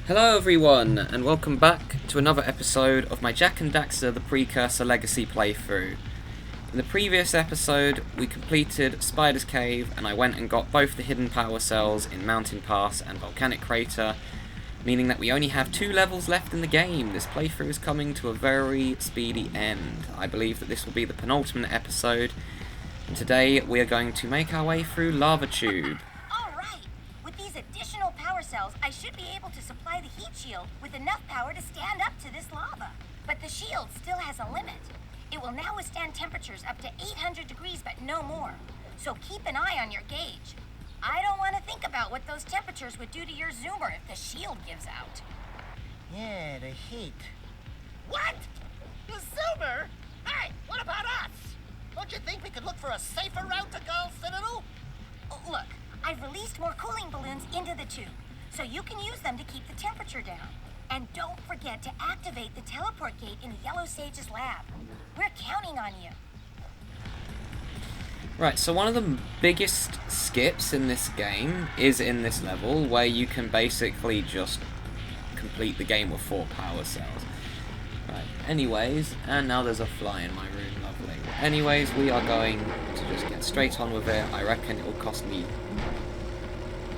Hello everyone, and welcome back to another episode of my Jak and Daxter the Precursor Legacy playthrough. In the previous episode, we completed Spider's Cave, and I went and got both the hidden power cells in Mountain Pass and Volcanic Crater, meaning that we only have 2 levels left in the game. This playthrough is coming to a very speedy end. I believe that this will be the penultimate episode, and today we are going to make our way through Lava Tube. Alright, with these additional power cells, I should be able to supply the heat shield with enough power to stand up to this lava. But the shield still has a limit. It will now withstand temperatures up to 800 degrees, but no more. So keep an eye on your gauge. I don't want to think about what those temperatures would do to your zoomer if the shield gives out. Yeah, the heat. What? The zoomer? Hey, what about us? Don't you think we could look for a safer route to Gol Citadel? Look, I've released more cooling balloons into the tube, so you can use them to keep the temperature down. And don't forget to activate the teleport gate in the Yellow Sage's lab. We're counting on you. Right, so one of the biggest skips in this game is in this level, where you can basically just complete the game with 4 power cells. Right, anyways, and now there's a fly in my room, lovely. Anyways, we are going to just get straight on with it. I reckon it will cost me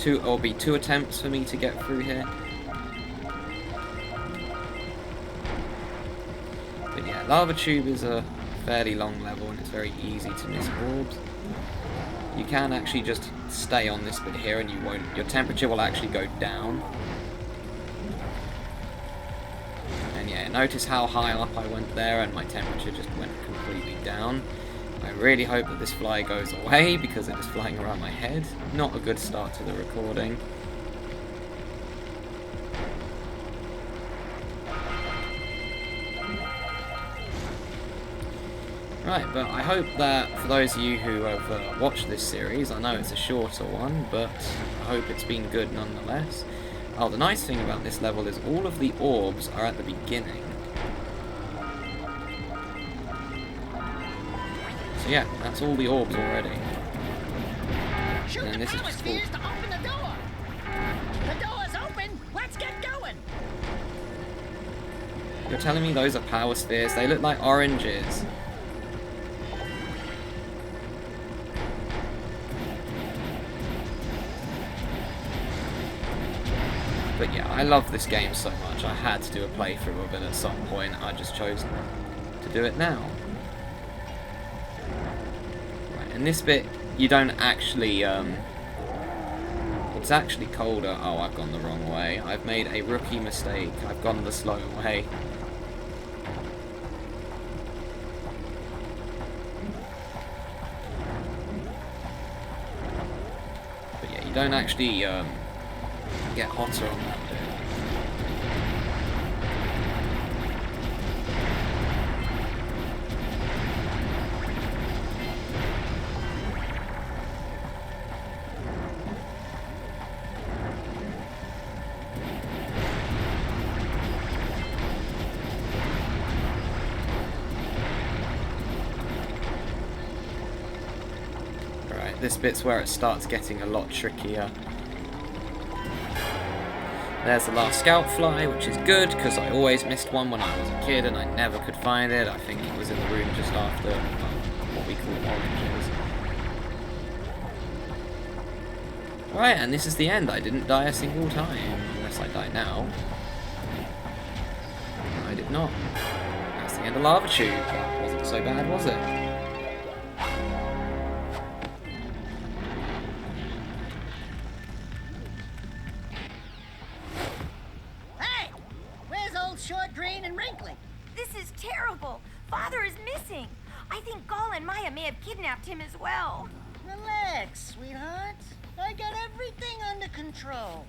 it'll be 2 attempts for me to get through here. But yeah, Lava Tube is a fairly long level and it's very easy to miss orbs. You can actually just stay on this bit here and your temperature will actually go down. And yeah, notice how high up I went there and my temperature just went completely down. I really hope that this fly goes away because it is flying around my head. Not a good start to the recording. Right, but I hope that for those of you who have watched this series, I know it's a shorter one, but I hope it's been good nonetheless. Oh, the nice thing about this level is all of the orbs are at the beginning. So yeah, that's all the orbs already. Shoot And the this is power just spheres to open the door. The door's open. Let's get going. You're telling me those are power spheres? They look like oranges. But yeah, I love this game so much. I had to do a playthrough of it at some point. I just chose to do it now. Right, and this bit, you don't actually, it's actually colder. Oh, I've gone the wrong way. I've made a rookie mistake. I've gone the slow way. But yeah, you don't actually, get hotter on that bit. Right, this bit's where it starts getting a lot trickier. There's the last scout fly, which is good, because I always missed one when I was a kid and I never could find it. I think it was in the room just after what we call oranges. Right, and this is the end. I didn't die a single time, unless I die now. I did not. That's the end of Lava Tube. That wasn't so bad, was it? Short, green, and wrinkly. This is terrible. Father is missing. I think Gol and Maia may have kidnapped him as well. Relax, sweetheart. I got everything under control.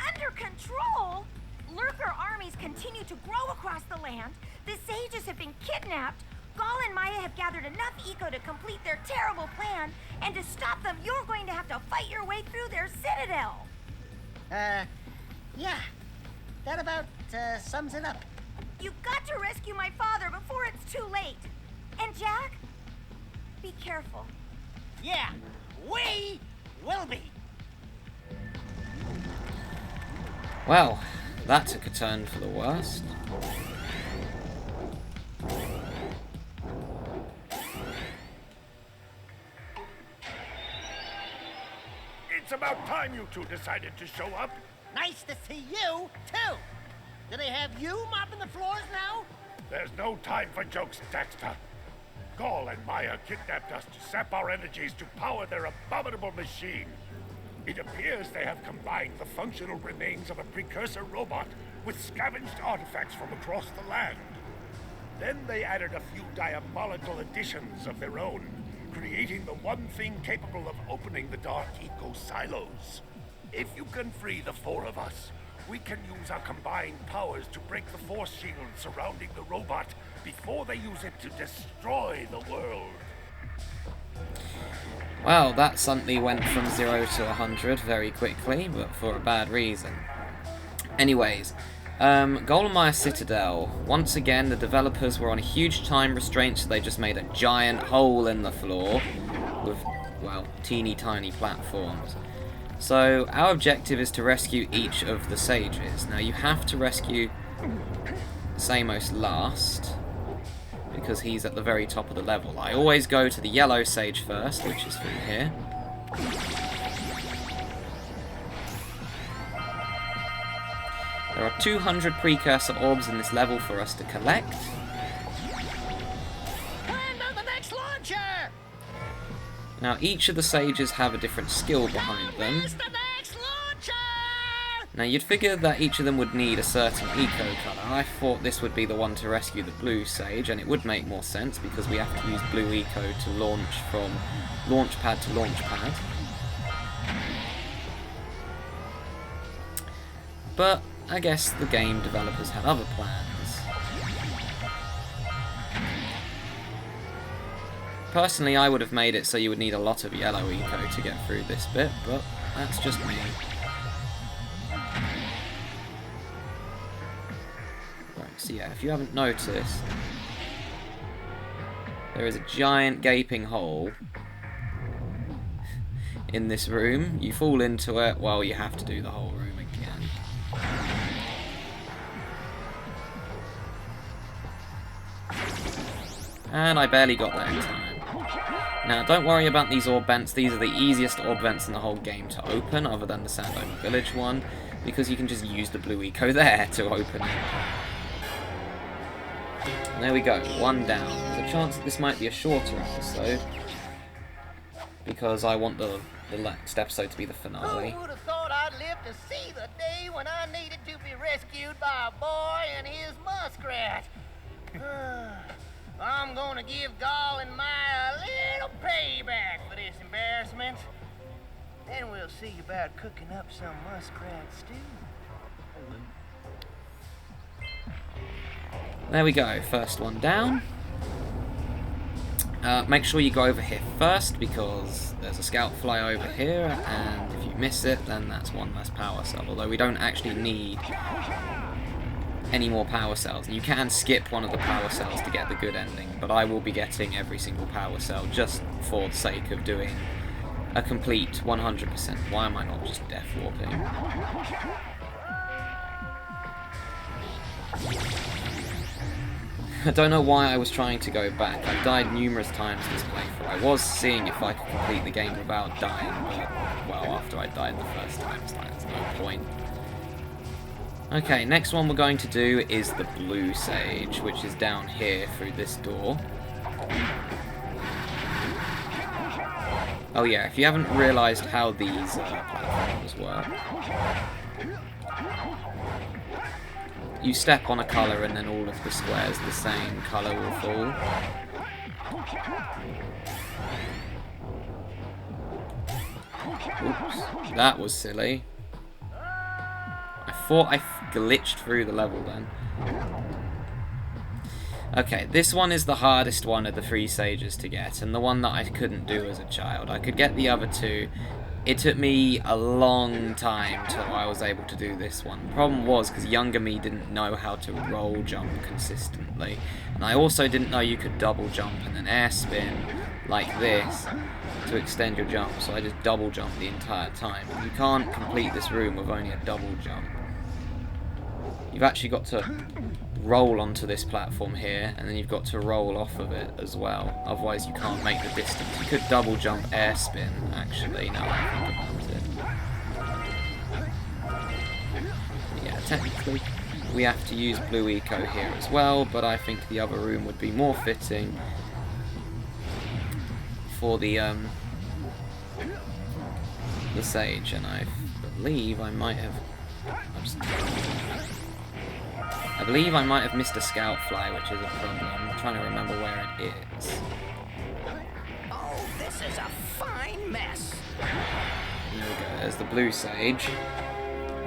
Under control? Lurker armies continue to grow across the land. The sages have been kidnapped. Gol and Maia have gathered enough eco to complete their terrible plan. And to stop them, you're going to have to fight your way through their citadel. Yeah. That about, sums it up. You've got to rescue my father before it's too late. And Jak, be careful. Yeah, we will be. Well, that took a turn for the worst. It's about time you two decided to show up. Nice to see you, too. Do they have you mopping the floors now? There's no time for jokes, Daxter. Gol and Maia kidnapped us to sap our energies to power their abominable machine. It appears they have combined the functional remains of a Precursor robot with scavenged artifacts from across the land. Then they added a few diabolical additions of their own, creating the one thing capable of opening the dark eco silos. If you can free the four of us, we can use our combined powers to break the force shield surrounding the robot before they use it to destroy the world. Well, that suddenly went from 0 to 100 very quickly, but for a bad reason. Anyways, Gol and Maia Citadel. Once again, the developers were on a huge time restraint, so they just made a giant hole in the floor with, well, teeny tiny platforms. So, our objective is to rescue each of the sages. Now, you have to rescue Samos last, because he's at the very top of the level. I always go to the yellow sage first, which is through here. There are 200 Precursor orbs in this level for us to collect. Land on the next launcher! Now, each of the sages have a different skill behind them. Miss the next launcher! Now, you'd figure that each of them would need a certain eco colour. I thought this would be the one to rescue the blue sage, and it would make more sense because we have to use blue eco to launch from launch pad to launch pad. But I guess the game developers had other plans. Personally, I would have made it so you would need a lot of yellow eco to get through this bit, but that's just me. Right, so yeah, if you haven't noticed, there is a giant gaping hole in this room. You fall into it, well, you have to do the whole room again. And I barely got there in time. Now, don't worry about these orb vents. These are the easiest orb vents in the whole game to open, other than the Sandover Village one, because you can just use the blue eco there to open it. And there we go, one down. There's a chance that this might be a shorter episode, because I want the next episode to be the finale. Who would have thought I'd live to see the day when I needed to be rescued by a boy and his muskrat? I'm gonna give Gol and Maia a little payback for this embarrassment. Then we'll see about cooking up some muskrat stew. There we go, first one down. Make sure you go over here first, because there's a scout fly over here, and if you miss it, then that's one less power cell, although we don't actually need any more power cells. And you can skip one of the power cells to get the good ending, but I will be getting every single power cell just for the sake of doing a complete 100%. Why am I not just death warping? I don't know why I was trying to go back. I've died numerous times this playthrough. I was seeing if I could complete the game without dying, but, well, after I died the first time, it's like, there's no point. Okay, next one we're going to do is the blue sage, which is down here through this door. Oh yeah, if you haven't realised how these platforms work, you step on a colour and then all of the squares the same colour will fall. Oops, that was silly. I thought I glitched through the level then. Okay, this one is the hardest one of the 3 sages to get, and the one that I couldn't do as a child. I could get the other 2. It took me a long time till I was able to do this one. The problem was, because younger me didn't know how to roll jump consistently. And I also didn't know you could double jump and then air spin like this to extend your jump, so I just double jumped the entire time. You can't complete this room with only a double jump. you've actually got to roll onto this platform here, and then you've got to roll off of it as well. Otherwise you can't make the distance. You could double jump air spin, actually, now that I think about it. Yeah, technically we have to use blue eco here as well, but I think the other room would be more fitting for the sage, and I believe I might have missed a scout fly, which is a problem. I'm trying to remember where it is. Oh, this is a fine mess. There we go, there's the blue sage.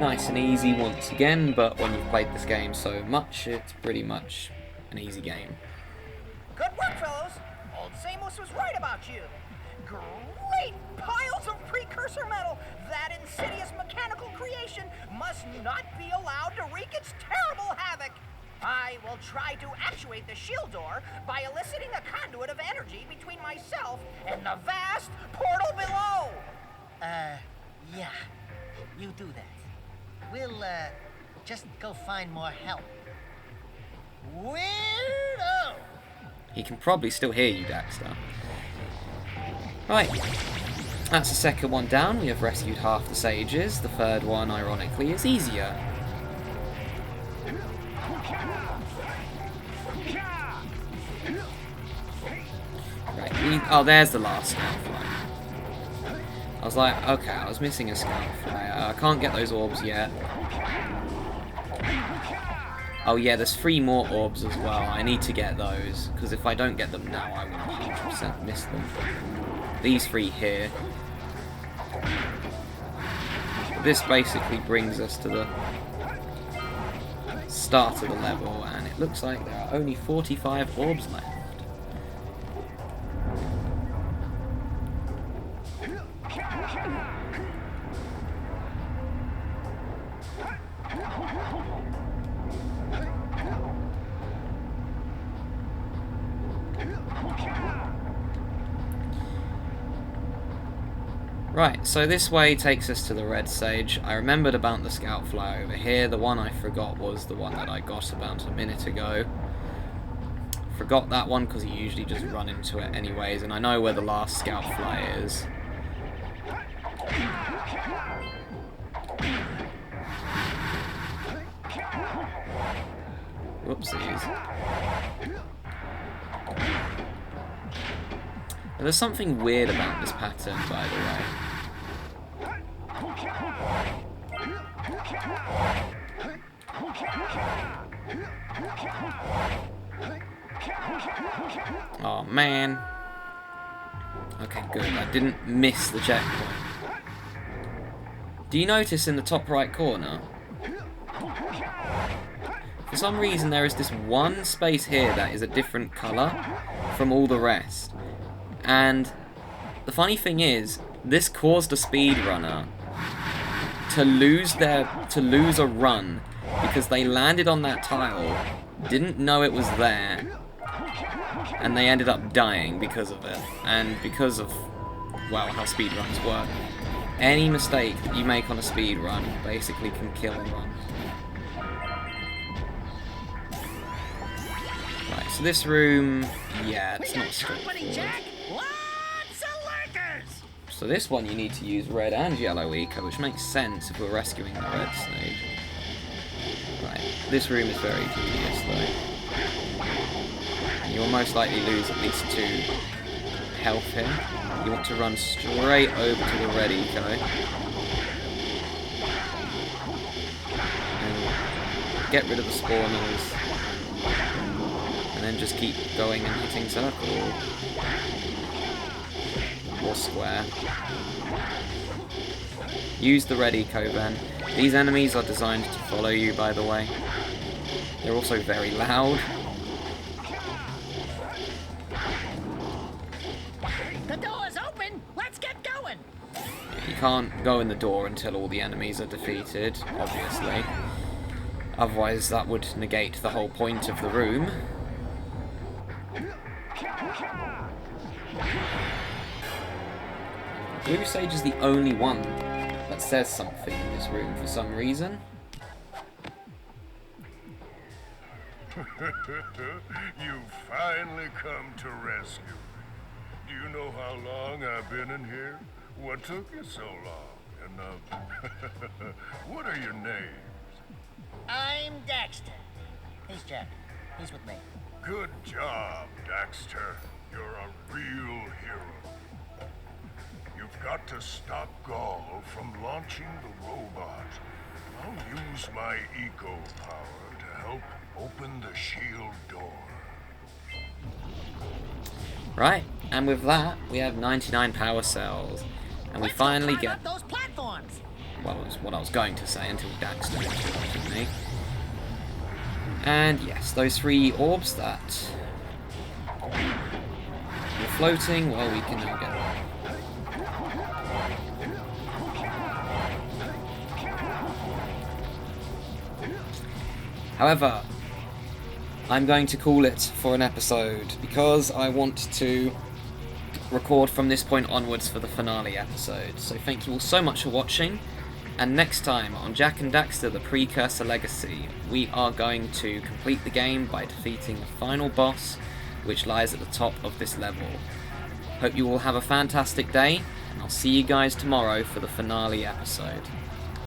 Nice and easy once again, but when you've played this game so much, it's pretty much an easy game. Good work, fellows. Old Samos was right about you. Great piles of precursor metal. That insidious mechanical creation must not be allowed to wreak its terrible havoc. I will try to actuate the shield door by eliciting a conduit of energy between myself and the vast portal below. Yeah. You do that. We'll, just go find more help. Weirdo! He can probably still hear you, Daxter. Right, that's the second one down. We have rescued half the sages. The third one, ironically, is easier. Right, oh, there's the last scout fly. I was like, okay, I was missing a scout fly. I can't get those orbs yet. Oh yeah, there's 3 more orbs as well. I need to get those, because if I don't get them now, I will 100% miss them. These 3 here. This basically brings us to the start of the level, and it looks like there are only 45 orbs left. Right, so this way takes us to the red sage. I remembered about the scout fly over here. The one I forgot was the one that I got about a minute ago. Forgot that one because you usually just run into it anyways, and I know where the last scout fly is. Whoopsies. And there's something weird about this pattern, by the way. Oh man. Okay, good. I didn't miss the checkpoint. Do you notice in the top right corner? For some reason there is this one space here that is a different colour from all the rest. And the funny thing is, this caused a speedrunner to lose a run because they landed on that tile, didn't know it was there, and they ended up dying because of it. And because of, well, how speedruns work, any mistake that you make on a speedrun basically can kill a run. Right, so this room, yeah, it's not straightforward. So this one you need to use red and yellow eco, which makes sense if we're rescuing the red snake. Right, this room is very tedious though. You will most likely lose at least 2 health here. You want to run straight over to the red eco. And get rid of the spawners. And then just keep going and hitting circle. Or square. Use the red eco then. These enemies are designed to follow you, by the way. They're also very loud. The door's open! Let's get going! You can't go in the door until all the enemies are defeated, obviously. Otherwise that would negate the whole point of the room. Blue Sage is the only one that says something in this room for some reason. You've finally come to rescue me. Do you know how long I've been in here? What took you so long? And, what are your names? I'm Daxter. He's Jack. He's with me. Good job, Daxter. You're a real hero. You've got to stop Gol from launching the robot. I'll use my eco power to help open the shield door. Right, and with that, we have 99 power cells. And we finally get... those platforms. Well, that was what I was going to say until Daxter interrupted me. And yes, those 3 orbs that were floating, well, we can now get them. However, I'm going to call it for an episode because I want to record from this point onwards for the finale episode. So thank you all so much for watching, and next time on Jak and Daxter, the Precursor Legacy, we are going to complete the game by defeating the final boss, which lies at the top of this level. Hope you all have a fantastic day, and I'll see you guys tomorrow for the finale episode.